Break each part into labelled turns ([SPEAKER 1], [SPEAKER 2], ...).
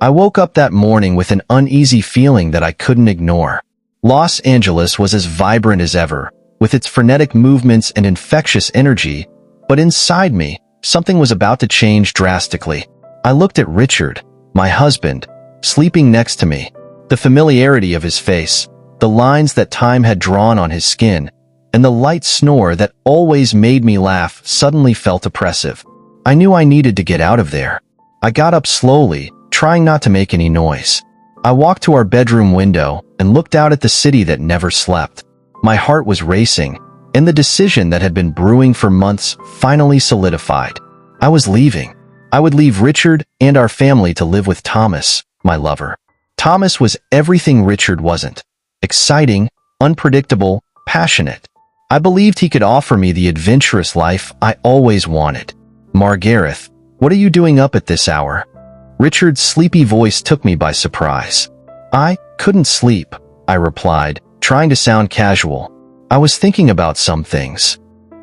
[SPEAKER 1] I woke up that morning with an uneasy feeling that I couldn't ignore. Los Angeles was as vibrant as ever, with its frenetic movements and infectious energy, but inside me, something was about to change drastically. I looked at Richard, my husband, sleeping next to me. The familiarity of his face, the lines that time had drawn on his skin, and the light snore that always made me laugh suddenly felt oppressive. I knew I needed to get out of there. I got up slowly, trying not to make any noise. I walked to our bedroom window and looked out at the city that never slept. My heart was racing, and the decision that had been brewing for months finally solidified. I was leaving. I would leave Richard and our family to live with Thomas, my lover. Thomas was everything Richard wasn't. Exciting, unpredictable, passionate. I believed he could offer me the adventurous life I always wanted. Margareth, what are you doing up at this hour? Richard's sleepy voice took me by surprise. I couldn't sleep, I replied, trying to sound casual. I was thinking about some things.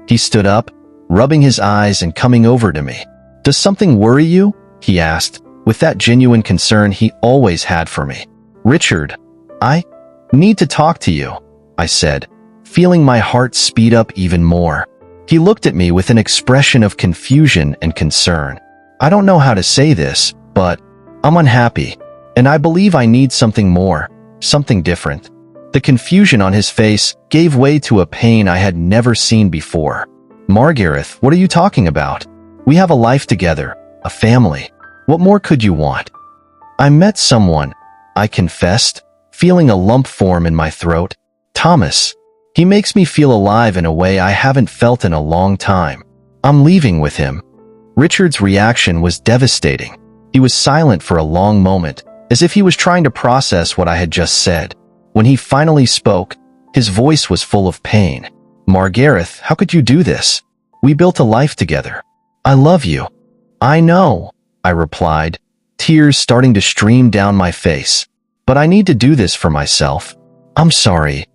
[SPEAKER 1] He stood up, rubbing his eyes and coming over to me. Does something worry you? He asked, with that genuine concern he always had for me. Richard, I need to talk to you, I said, feeling my heart speed up even more. He looked at me with an expression of confusion and concern. I don't know how to say this, but I'm unhappy, and I believe I need something more, something different. The confusion on his face gave way to a pain I had never seen before. Margareth, what are you talking about? We have a life together, a family. What more could you want? I met someone, I confessed, feeling a lump form in my throat. Thomas. He makes me feel alive in a way I haven't felt in a long time. I'm leaving with him. Richard's reaction was devastating. He was silent for a long moment, as if he was trying to process what I had just said. When he finally spoke, his voice was full of pain. Margareth, how could you do this? We built a life together. I love you. I know, I replied, tears starting to stream down my face. But I need to do this for myself. I'm sorry.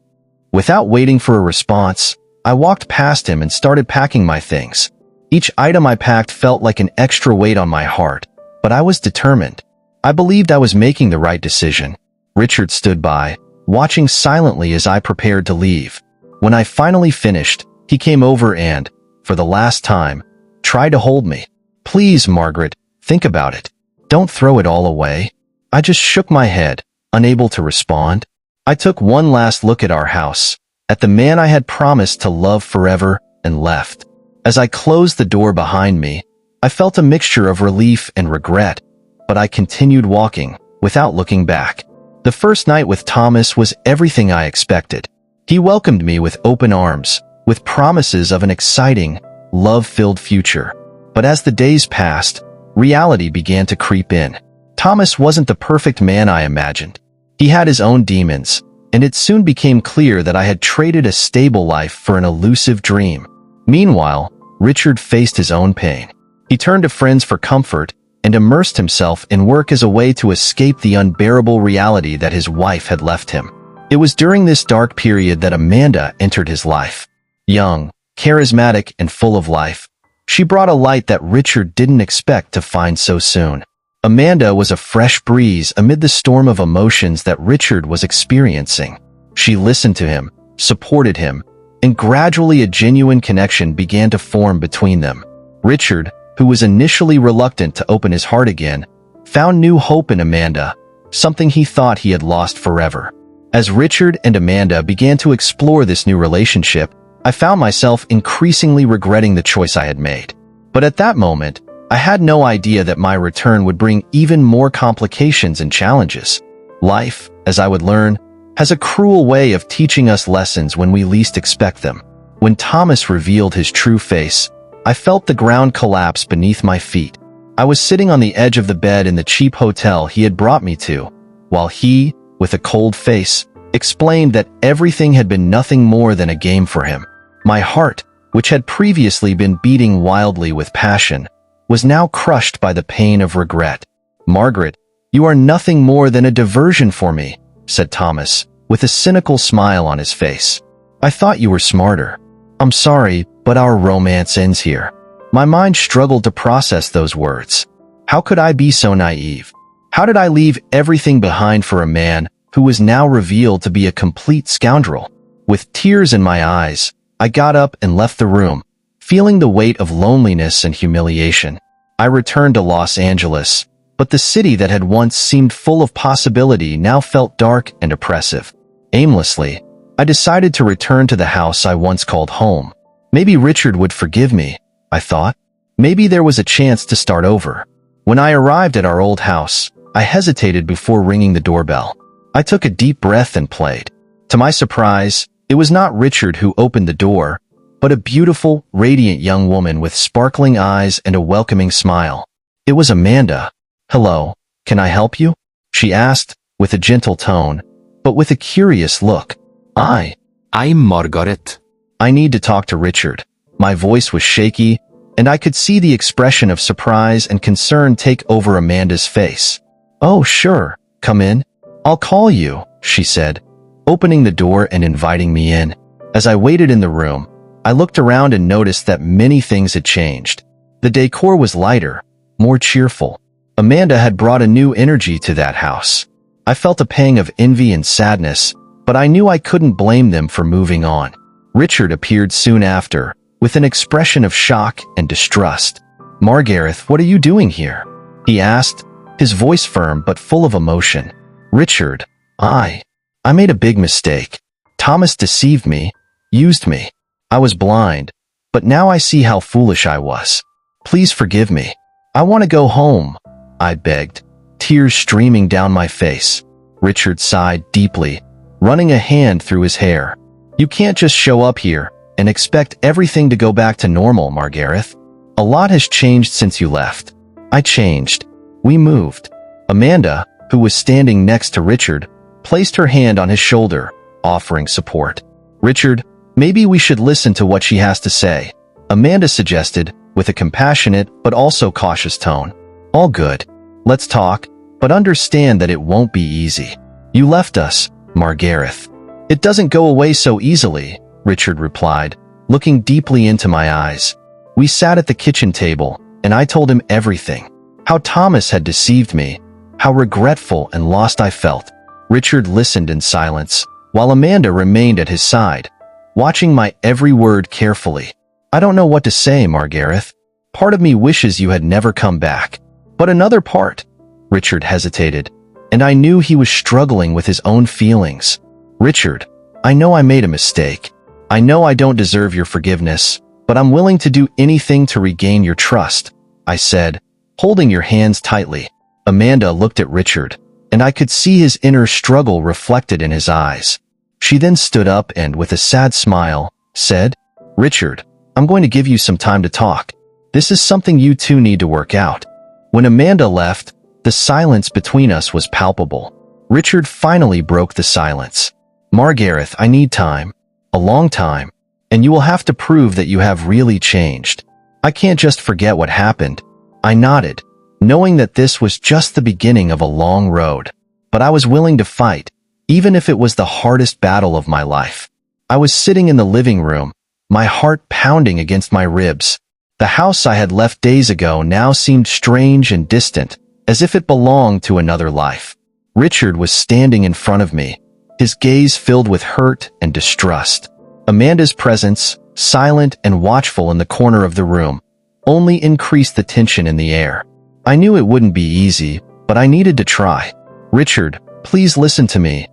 [SPEAKER 1] Without waiting for a response, I walked past him and started packing my things. Each item I packed felt like an extra weight on my heart, but I was determined. I believed I was making the right decision. Richard stood by, watching silently as I prepared to leave. When I finally finished, he came over and, for the last time, tried to hold me. Please, Margaret, think about it. Don't throw it all away. I just shook my head, unable to respond. I took one last look at our house, at the man I had promised to love forever, and left. As I closed the door behind me, I felt a mixture of relief and regret, but I continued walking, without looking back. The first night with Thomas was everything I expected. He welcomed me with open arms, with promises of an exciting, love-filled future. But as the days passed, reality began to creep in. Thomas wasn't the perfect man I imagined. He had his own demons, and it soon became clear that I had traded a stable life for an elusive dream. Meanwhile, Richard faced his own pain. He turned to friends for comfort and immersed himself in work as a way to escape the unbearable reality that his wife had left him. It was during this dark period that Amanda entered his life. Young, charismatic, and full of life, she brought a light that Richard didn't expect to find so soon. Amanda was a fresh breeze amid the storm of emotions that Richard was experiencing. She listened to him, supported him, and gradually a genuine connection began to form between them. Richard, who was initially reluctant to open his heart again, found new hope in Amanda, something he thought he had lost forever. As Richard and Amanda began to explore this new relationship, I found myself increasingly regretting the choice I had made. But at that moment, I had no idea that my return would bring even more complications and challenges. Life, as I would learn, has a cruel way of teaching us lessons when we least expect them. When Thomas revealed his true face, I felt the ground collapse beneath my feet. I was sitting on the edge of the bed in the cheap hotel he had brought me to, while he, with a cold face, explained that everything had been nothing more than a game for him. My heart, which had previously been beating wildly with passion, was now crushed by the pain of regret. Margaret, you are nothing more than a diversion for me, said Thomas, with a cynical smile on his face. I thought you were smarter. I'm sorry, but our romance ends here. My mind struggled to process those words. How could I be so naive? How did I leave everything behind for a man who was now revealed to be a complete scoundrel? With tears in my eyes, I got up and left the room, feeling the weight of loneliness and humiliation. I returned to Los Angeles, but the city that had once seemed full of possibility now felt dark and oppressive. Aimlessly, I decided to return to the house I once called home. Maybe Richard would forgive me, I thought. Maybe there was a chance to start over. When I arrived at our old house, I hesitated before ringing the doorbell. I took a deep breath and played. To my surprise, it was not Richard who opened the door, but a beautiful, radiant young woman with sparkling eyes and a welcoming smile. It was Amanda. "Hello, can I help you?" she asked, with a gentle tone, but with a curious look.
[SPEAKER 2] I'm Margaret.
[SPEAKER 1] I need to talk to Richard. My voice was shaky, and I could see the expression of surprise and concern take over Amanda's face. "Oh, sure, come in. I'll call you," she said, opening the door and inviting me in. As I waited in the room, I looked around and noticed that many things had changed. The decor was lighter, more cheerful. Amanda had brought a new energy to that house. I felt a pang of envy and sadness, but I knew I couldn't blame them for moving on. Richard appeared soon after, with an expression of shock and distrust. "Margaret, what are you doing here?" he asked, his voice firm but full of emotion. "Richard, I made a big mistake. Thomas deceived me, used me. I was blind, but now I see how foolish I was. Please forgive me. I want to go home," I begged, tears streaming down my face. Richard sighed deeply, running a hand through his hair. "You can't just show up here and expect everything to go back to normal, Margaret. A lot has changed since you left." I changed. We moved. Amanda, who was standing next to Richard, placed her hand on his shoulder, offering support. "Richard, maybe we should listen to what she has to say," Amanda suggested, with a compassionate but also cautious tone. "All good. Let's talk, but understand that it won't be easy. You left us, Margaret." "It doesn't go away so easily," Richard replied, looking deeply into my eyes. We sat at the kitchen table, and I told him everything. How Thomas had deceived me, how regretful and lost I felt. Richard listened in silence, while Amanda remained at his side, watching my every word carefully. "I don't know what to say, Margaret. Part of me wishes you had never come back. But another part," Richard hesitated, and I knew he was struggling with his own feelings. "Richard, I know I made a mistake. I know I don't deserve your forgiveness, but I'm willing to do anything to regain your trust," I said, holding your hands tightly. Amanda looked at Richard, and I could see his inner struggle reflected in his eyes. She then stood up and, with a sad smile, said, "Richard, I'm going to give you some time to talk. This is something you two need to work out." When Amanda left, the silence between us was palpable. Richard finally broke the silence. "Margaret, I need time. A long time. And you will have to prove that you have really changed. I can't just forget what happened." I nodded, knowing that this was just the beginning of a long road. But I was willing to fight, even if it was the hardest battle of my life. I was sitting in the living room, my heart pounding against my ribs. The house I had left days ago now seemed strange and distant, as if it belonged to another life. Richard was standing in front of me, his gaze filled with hurt and distrust. Amanda's presence, silent and watchful in the corner of the room, only increased the tension in the air. I knew it wouldn't be easy, but I needed to try. "Richard, please listen to me,"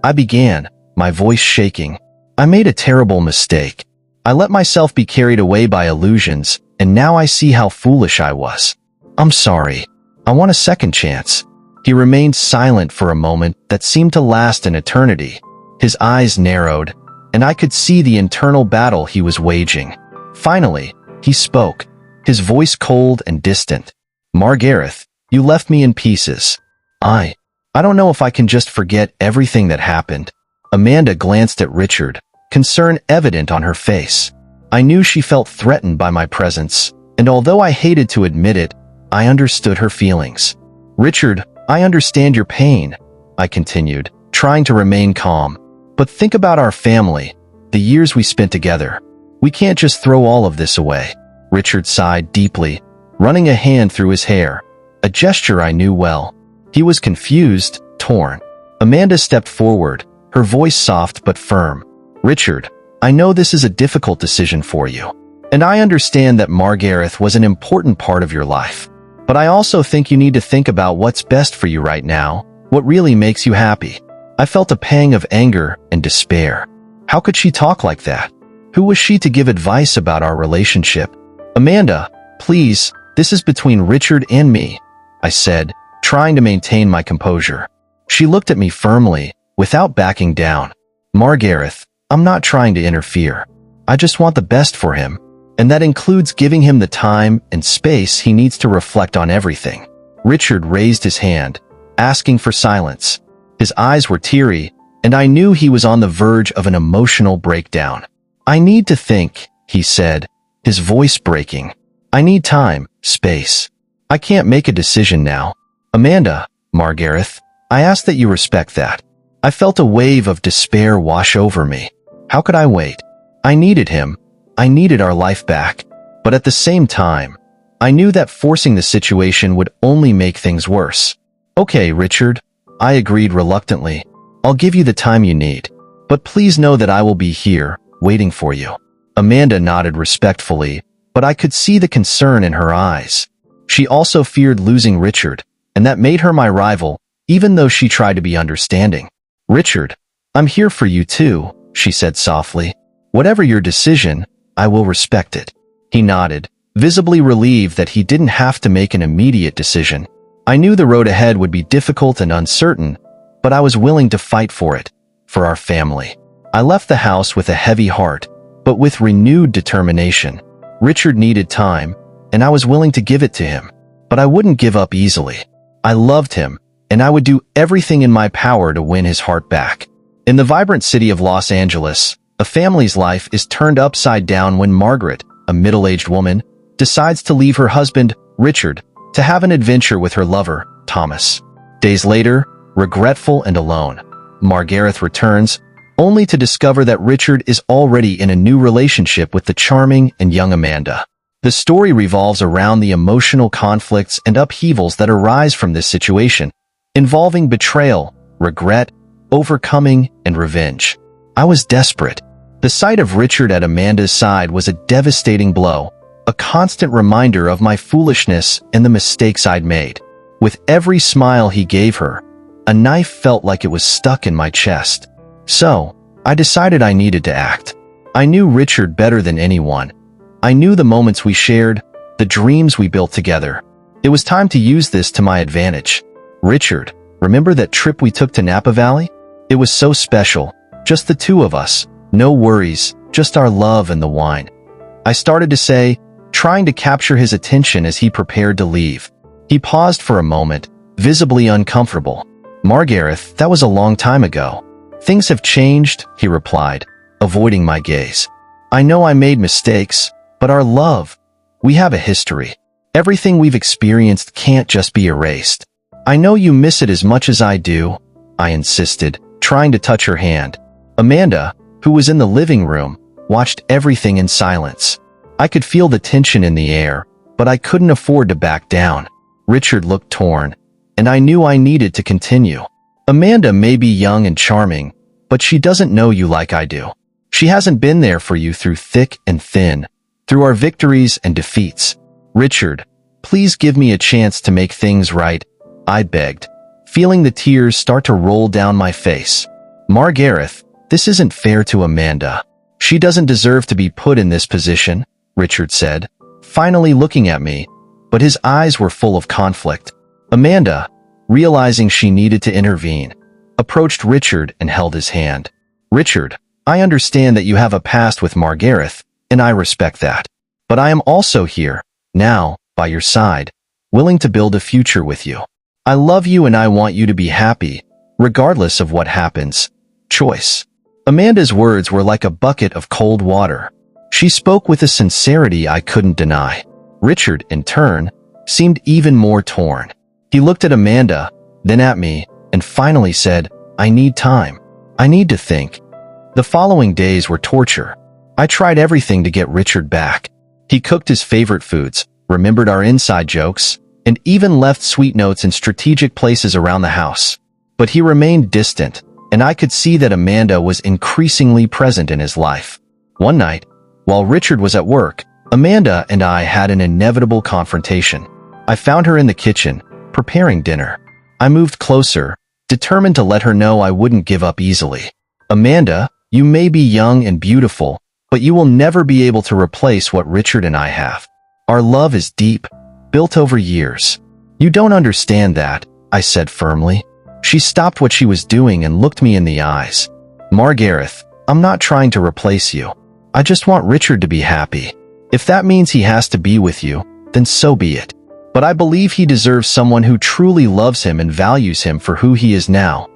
[SPEAKER 1] I began, my voice shaking. "I made a terrible mistake. I let myself be carried away by illusions, and now I see how foolish I was. I'm sorry. I want a second chance." He remained silent for a moment that seemed to last an eternity. His eyes narrowed, and I could see the internal battle he was waging. Finally, he spoke, his voice cold and distant. "Margaret, you left me in pieces. I don't know if I can just forget everything that happened." Amanda glanced at Richard, concern evident on her face. I knew she felt threatened by my presence, and although I hated to admit it, I understood her feelings. "Richard, I understand your pain," I continued, trying to remain calm. "But think about our family, the years we spent together. We can't just throw all of this away." Richard sighed deeply, running a hand through his hair, a gesture I knew well. He was confused, torn. Amanda stepped forward, her voice soft but firm. "Richard, I know this is a difficult decision for you. And I understand that Margareth was an important part of your life. But I also think you need to think about what's best for you right now, what really makes you happy." I felt a pang of anger and despair. How could she talk like that? Who was she to give advice about our relationship? "Amanda, please, this is between Richard and me," I said, trying to maintain my composure. She looked at me firmly, without backing down. "Margareth, I'm not trying to interfere. I just want the best for him. And that includes giving him the time and space he needs to reflect on everything." Richard raised his hand, asking for silence. His eyes were teary, and I knew he was on the verge of an emotional breakdown. "I need to think," he said, his voice breaking. "I need time, space. I can't make a decision now. Amanda, Margareth, I ask that you respect that." I felt a wave of despair wash over me. How could I wait? I needed him. I needed our life back. But at the same time, I knew that forcing the situation would only make things worse. "Okay, Richard," I agreed reluctantly. "I'll give you the time you need. But please know that I will be here, waiting for you." Amanda nodded respectfully, but I could see the concern in her eyes. She also feared losing Richard, and that made her my rival, even though she tried to be understanding. "Richard, I'm here for you too," she said softly. "Whatever your decision, I will respect it." He nodded, visibly relieved that he didn't have to make an immediate decision. I knew the road ahead would be difficult and uncertain, but I was willing to fight for it, for our family. I left the house with a heavy heart, but with renewed determination. Richard needed time, and I was willing to give it to him. But I wouldn't give up easily. I loved him, and I would do everything in my power to win his heart back. In the vibrant city of Los Angeles, a family's life is turned upside down when Margaret, a middle-aged woman, decides to leave her husband, Richard, to have an adventure with her lover, Thomas. Days later, regretful and alone, Margareth returns, only to discover that Richard is already in a new relationship with the charming and young Amanda. The story revolves around the emotional conflicts and upheavals that arise from this situation, involving betrayal, regret, overcoming, and revenge. I was desperate. The sight of Richard at Amanda's side was a devastating blow, a constant reminder of my foolishness and the mistakes I'd made. With every smile he gave her, a knife felt like it was stuck in my chest. So, I decided I needed to act. I knew Richard better than anyone. I knew the moments we shared, the dreams we built together. It was time to use this to my advantage. "Richard, remember that trip we took to Napa Valley? It was so special, just the two of us. No worries, just our love and the wine." I started to say, trying to capture his attention as he prepared to leave. He paused for a moment, visibly uncomfortable. "Margareth, that was a long time ago." "Things have changed," he replied, avoiding my gaze. "I know I made mistakes, but our love, we have a history. Everything we've experienced can't just be erased." "I know you miss it as much as I do," I insisted, trying to touch her hand. Amanda, who was in the living room, watched everything in silence. I could feel the tension in the air, but I couldn't afford to back down. Richard looked torn, and I knew I needed to continue. "Amanda may be young and charming, but she doesn't know you like I do. She hasn't been there for you through thick and thin, through our victories and defeats. Richard, please give me a chance to make things right," I begged, feeling the tears start to roll down my face. "Margareth, this isn't fair to Amanda. She doesn't deserve to be put in this position," Richard said, finally looking at me, but his eyes were full of conflict. Amanda, realizing she needed to intervene, approached Richard and held his hand. "Richard, I understand that you have a past with Margareth, and I respect that. But I am also here, now, by your side, willing to build a future with you. I love you and I want you to be happy, regardless of what happens. Choice." Amanda's words were like a bucket of cold water. She spoke with a sincerity I couldn't deny. Richard, in turn, seemed even more torn. He looked at Amanda, then at me, and finally said, "I need time. I need to think." The following days were torture. I tried everything to get Richard back. He cooked his favorite foods, remembered our inside jokes, and even left sweet notes in strategic places around the house. But he remained distant, and I could see that Amanda was increasingly present in his life. One night, while Richard was at work, Amanda and I had an inevitable confrontation. I found her in the kitchen, preparing dinner. I moved closer, determined to let her know I wouldn't give up easily. Amanda, you may be young and beautiful, but you will never be able to replace what Richard and I have. Our love is deep, built over years. You don't understand that, I said firmly. She stopped what she was doing and looked me in the eyes. Margareth, I'm not trying to replace you. I just want Richard to be happy. If that means he has to be with you, then so be it. But I believe he deserves someone who truly loves him and values him for who he is now,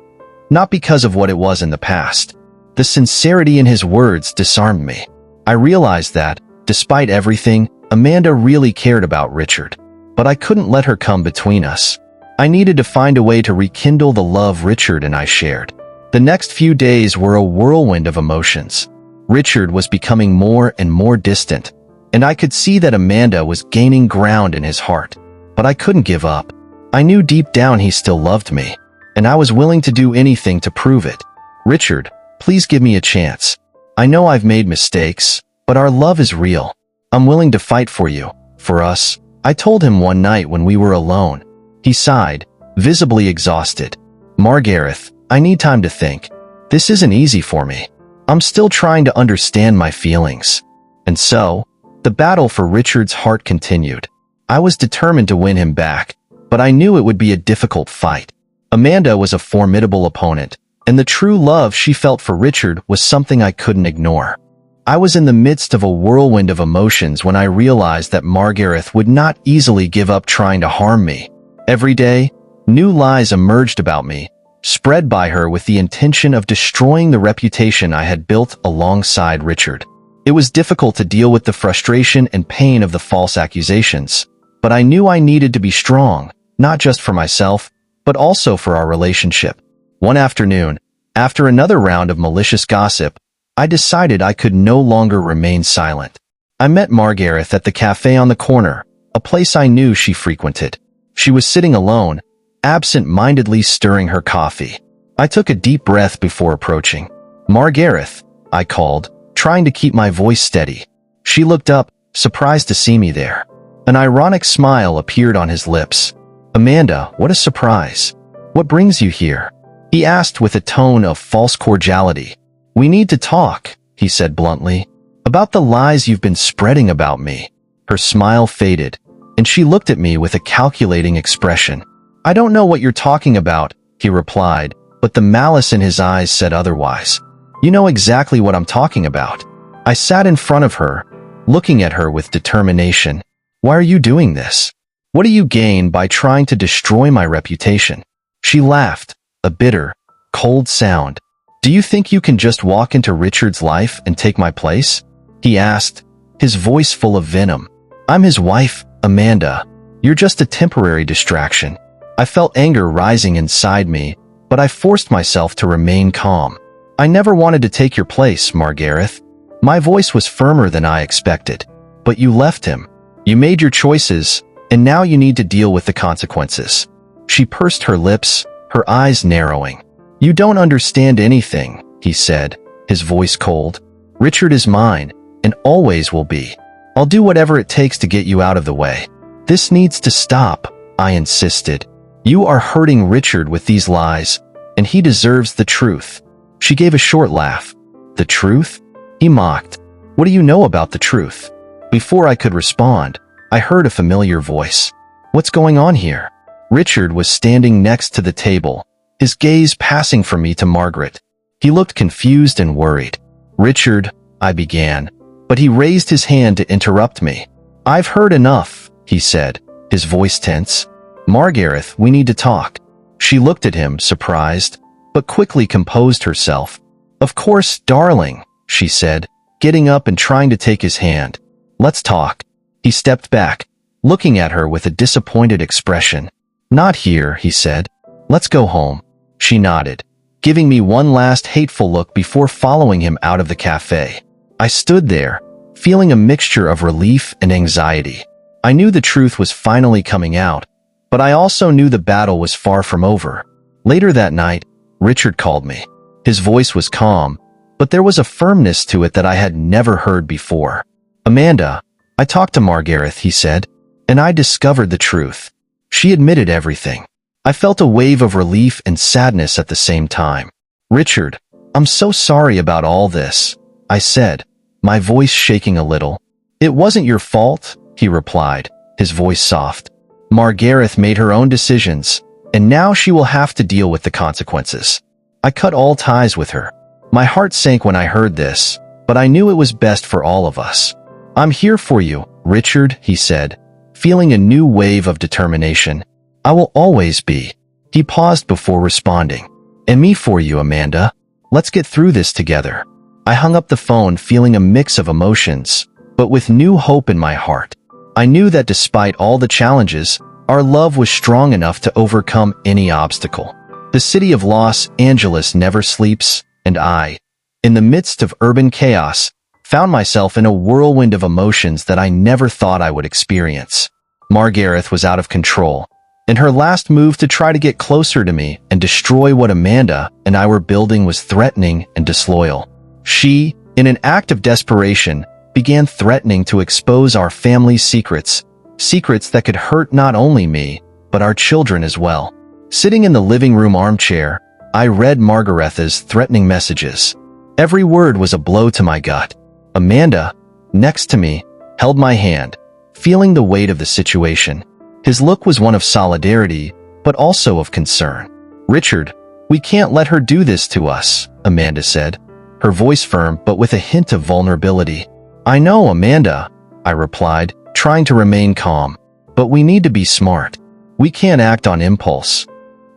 [SPEAKER 1] not because of what it was in the past. The sincerity in his words disarmed me. I realized that, despite everything, Amanda really cared about Richard. But I couldn't let her come between us. I needed to find a way to rekindle the love Richard and I shared. The next few days were a whirlwind of emotions. Richard was becoming more and more distant, and I could see that Amanda was gaining ground in his heart. But I couldn't give up. I knew deep down he still loved me, and I was willing to do anything to prove it. Richard, please give me a chance. I know I've made mistakes, but our love is real. I'm willing to fight for you, for us, I told him one night when we were alone. He sighed, visibly exhausted. Margareth, I need time to think. This isn't easy for me. I'm still trying to understand my feelings. And so, the battle for Richard's heart continued. I was determined to win him back, but I knew it would be a difficult fight. Amanda was a formidable opponent, and the true love she felt for Richard was something I couldn't ignore. I was in the midst of a whirlwind of emotions when I realized that Margareth would not easily give up trying to harm me. Every day, new lies emerged about me, spread by her with the intention of destroying the reputation I had built alongside Richard. It was difficult to deal with the frustration and pain of the false accusations, but I knew I needed to be strong, not just for myself, but also for our relationship. One afternoon, after another round of malicious gossip, I decided I could no longer remain silent. I met Margareth at the cafe on the corner, a place I knew she frequented. She was sitting alone, absent-mindedly stirring her coffee. I took a deep breath before approaching. Margareth, I called, trying to keep my voice steady. She looked up, surprised to see me there. An ironic smile appeared on his lips. Amanda, what a surprise. What brings you here? He asked with a tone of false cordiality. We need to talk, he said bluntly, about the lies you've been spreading about me. Her smile faded, and she looked at me with a calculating expression. I don't know what you're talking about, he replied, but the malice in his eyes said otherwise. You know exactly what I'm talking about. I sat in front of her, looking at her with determination. Why are you doing this? What do you gain by trying to destroy my reputation? She laughed, a bitter, cold sound. Do you think you can just walk into Richard's life and take my place? He asked, his voice full of venom. I'm his wife, Amanda. You're just a temporary distraction. I felt anger rising inside me, but I forced myself to remain calm. I never wanted to take your place, Margareth. My voice was firmer than I expected. But you left him. You made your choices, and now you need to deal with the consequences. She pursed her lips, her eyes narrowing. You don't understand anything, he said, his voice cold. Richard is mine, and always will be. I'll do whatever it takes to get you out of the way. This needs to stop, I insisted. You are hurting Richard with these lies, and he deserves the truth. She gave a short laugh. The truth? He mocked. What do you know about the truth? Before I could respond, I heard a familiar voice. What's going on here? Richard was standing next to the table, his gaze passing from me to Margaret. He looked confused and worried. Richard, I began, but he raised his hand to interrupt me. I've heard enough, he said, his voice tense. Margareth, we need to talk. She looked at him, surprised, but quickly composed herself. Of course, darling, she said, getting up and trying to take his hand. Let's talk. He stepped back, looking at her with a disappointed expression. Not here, he said. Let's go home. She nodded, giving me one last hateful look before following him out of the cafe. I stood there, feeling a mixture of relief and anxiety. I knew the truth was finally coming out, But I also knew the battle was far from over. Later that night, Richard called me. His voice was calm, but there was a firmness to it that I had never heard before. "Amanda, I talked to Margareth," he said, "and I discovered the truth. She admitted everything." I felt a wave of relief and sadness at the same time. "Richard, I'm so sorry about all this," I said, my voice shaking a little. "It wasn't your fault," he replied, his voice soft. "Margareth made her own decisions, and now she will have to deal with the consequences." I cut all ties with her. My heart sank when I heard this, but I knew it was best for all of us. "I'm here for you, Richard," he said, feeling a new wave of determination. "I will always be." He paused before responding. "And me for you, Amanda. Let's get through this together." I hung up the phone feeling a mix of emotions, but with new hope in my heart. I knew that despite all the challenges, our love was strong enough to overcome any obstacle. The city of Los Angeles never sleeps, and I, in the midst of urban chaos, found myself in a whirlwind of emotions that I never thought I would experience. Margareth was out of control, and her last move to try to get closer to me and destroy what Amanda and I were building was threatening and disloyal. She, in an act of desperation, began threatening to expose our family's secrets, secrets that could hurt not only me, but our children as well. Sitting in the living room armchair, I read Margaretha's threatening messages. Every word was a blow to my gut. Amanda, next to me, held my hand, feeling the weight of the situation. His look was one of solidarity, but also of concern. "Richard, we can't let her do this to us," Amanda said, her voice firm but with a hint of vulnerability. "I know, Amanda," I replied, trying to remain calm, "but we need to be smart. We can't act on impulse."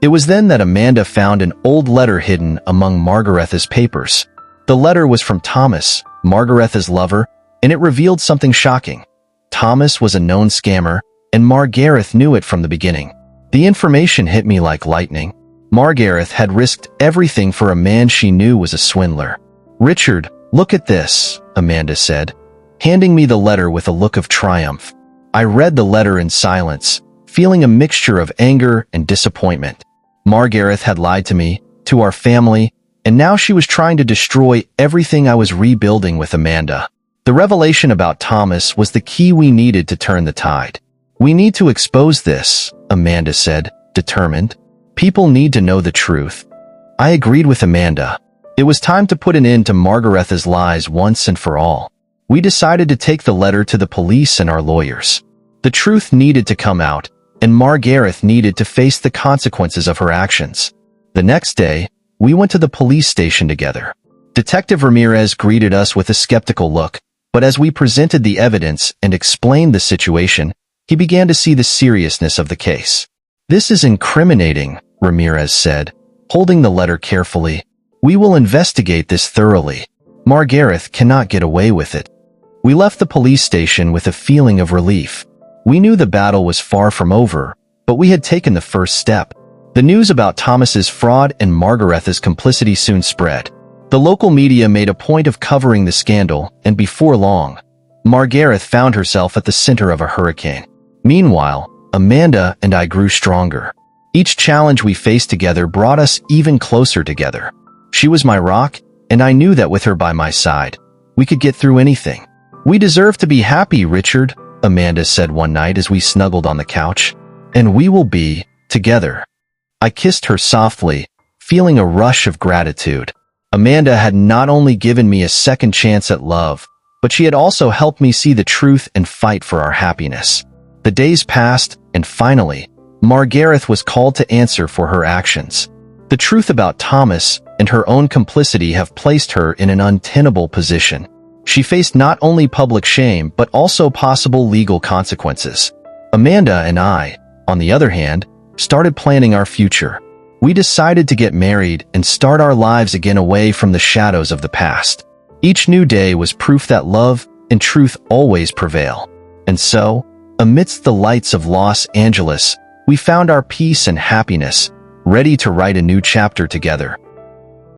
[SPEAKER 1] It was then that Amanda found an old letter hidden among Margaretha's papers. The letter was from Thomas, Margaretha's lover, and it revealed something shocking. Thomas was a known scammer, and Margareth knew it from the beginning. The information hit me like lightning. Margareth had risked everything for a man she knew was a swindler. "Richard, look at this," Amanda said, handing me the letter with a look of triumph. I read the letter in silence, feeling a mixture of anger and disappointment. Margareth had lied to me, to our family, and now she was trying to destroy everything I was rebuilding with Amanda. The revelation about Thomas was the key we needed to turn the tide. "We need to expose this," Amanda said, determined. "People need to know the truth." I agreed with Amanda. It was time to put an end to Margaretha's lies once and for all. We decided to take the letter to the police and our lawyers. The truth needed to come out, and Margareth needed to face the consequences of her actions. The next day, we went to the police station together. Detective Ramirez greeted us with a skeptical look, but as we presented the evidence and explained the situation, he began to see the seriousness of the case. "This is incriminating," Ramirez said, holding the letter carefully. "We will investigate this thoroughly. Margareth cannot get away with it." We left the police station with a feeling of relief. We knew the battle was far from over, but we had taken the first step. The news about Thomas's fraud and Margaretha's complicity soon spread. The local media made a point of covering the scandal, and before long, Margareth found herself at the center of a hurricane. Meanwhile, Amanda and I grew stronger. Each challenge we faced together brought us even closer together. She was my rock, and I knew that with her by my side, we could get through anything. "We deserve to be happy, Richard," Amanda said one night as we snuggled on the couch. "And we will be, together." I kissed her softly, feeling a rush of gratitude. Amanda had not only given me a second chance at love, but she had also helped me see the truth and fight for our happiness. The days passed, and finally, Margareth was called to answer for her actions. The truth about Thomas and her own complicity have placed her in an untenable position. She faced not only public shame but also possible legal consequences. Amanda and I, on the other hand, started planning our future. We decided to get married and start our lives again away from the shadows of the past. Each new day was proof that love and truth always prevail. And so, amidst the lights of Los Angeles, we found our peace and happiness, ready to write a new chapter together.